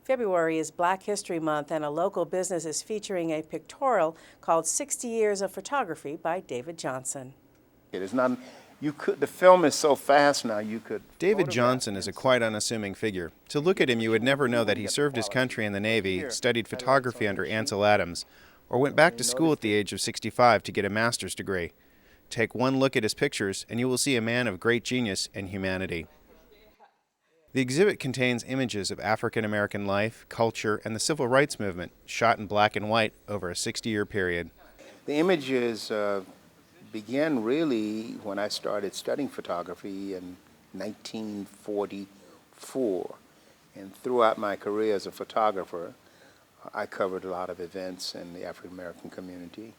February is Black History Month, and a local business is featuring a pictorial called 60 Years of Photography by David Johnson. It is not, the film is so fast now, you could... David Johnson is a quite unassuming figure. To look at him, you would never know that he served his country in the Navy, studied photography under Ansel Adams, or went back to school at the age of 65 to get a master's degree. Take one look at his pictures, and you will see a man of great genius and humanity. The exhibit contains images of African American life, culture, and the civil rights movement, shot in black and white over a 60-year period. The images began really when I started studying photography in 1944. And throughout my career as a photographer, I covered a lot of events in the African American community,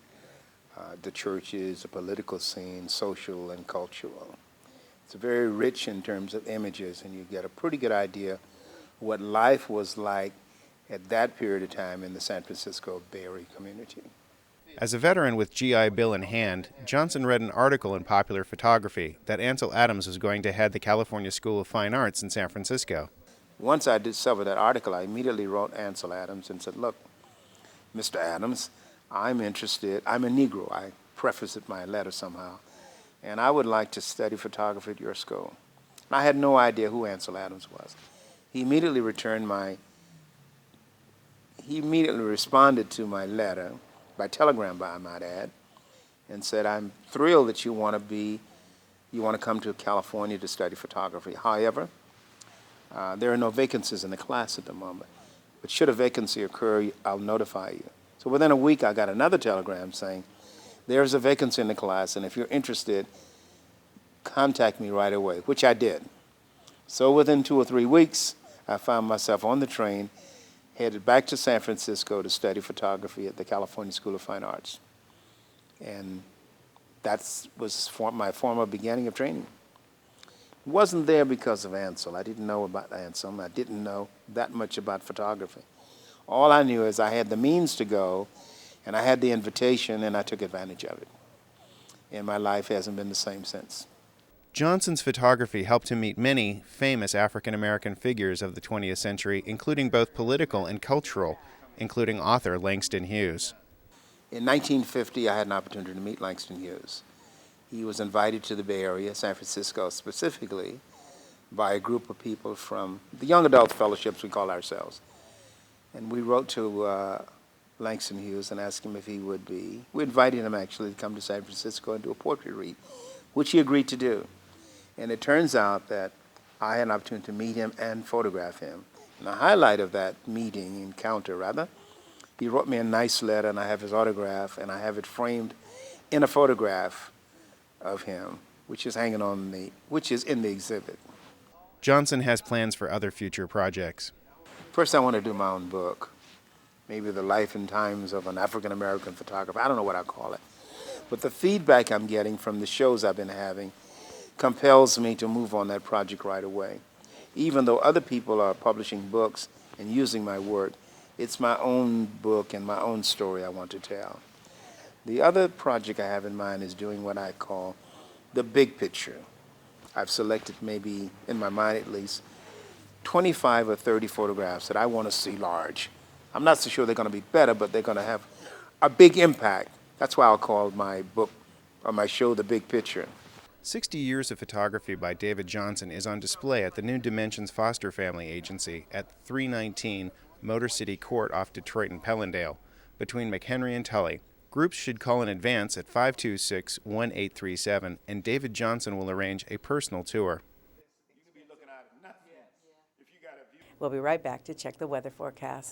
the churches, the political scene, social and cultural. It's very rich in terms of images, and you get a pretty good idea what life was like at that period of time in the San Francisco Bay Area community. As a veteran with GI Bill in hand, Johnson read an article in Popular Photography that Ansel Adams was going to head the California School of Fine Arts in San Francisco. Once I discovered that article, I immediately wrote Ansel Adams and said, "Look, Mr. Adams, I'm interested. I'm a Negro." I prefaced my letter somehow. "And I would like to study photography at your school." And I had no idea who Ansel Adams was. He immediately responded to my letter, by telegram, I might add, and said, "I'm thrilled that you want to come to California to study photography. However, there are no vacancies in the class at the moment. But should a vacancy occur, I'll notify you." So within a week, I got another telegram saying, "There's a vacancy in the class, and if you're interested, contact me right away," which I did. So within 2 or 3 weeks, I found myself on the train, headed back to San Francisco to study photography at the California School of Fine Arts. And that was my formal beginning of training. It wasn't there because of Ansel. I didn't know about Ansel. I didn't know that much about photography. All I knew is I had the means to go, and I had the invitation, and I took advantage of it. And my life hasn't been the same since. Johnson's photography helped him meet many famous African American figures of the 20th century, including both political and cultural, including author Langston Hughes. In 1950, I had an opportunity to meet Langston Hughes. He was invited to the Bay Area, San Francisco specifically, by a group of people from the Young Adult Fellowships, we call ourselves. And we wrote to Langston Hughes and asked him if he would be, we invited him actually to come to San Francisco and do a portrait read, which he agreed to do. And it turns out that I had an opportunity to meet him and photograph him. And the highlight of that encounter, he wrote me a nice letter, and I have his autograph, and I have it framed in a photograph of him, which is in the exhibit. Johnson has plans for other future projects. First, I want to do my own book, maybe the life and times of an African American photographer. I don't know what I call it. But the feedback I'm getting from the shows I've been having compels me to move on that project right away. Even though other people are publishing books and using my work, it's my own book and my own story I want to tell. The other project I have in mind is doing what I call the big picture. I've selected, maybe in my mind at least, 25 or 30 photographs that I want to see large. I'm not so sure they're going to be better, but they're going to have a big impact. That's why I'll call my book, or my show, The Big Picture. 60 Years of Photography by David Johnson is on display at the New Dimensions Foster Family Agency at 319 Motor City Court off Detroit and Pellendale, between McHenry and Tully. Groups should call in advance at 526-1837, and David Johnson will arrange a personal tour. We'll be right back to check the weather forecast.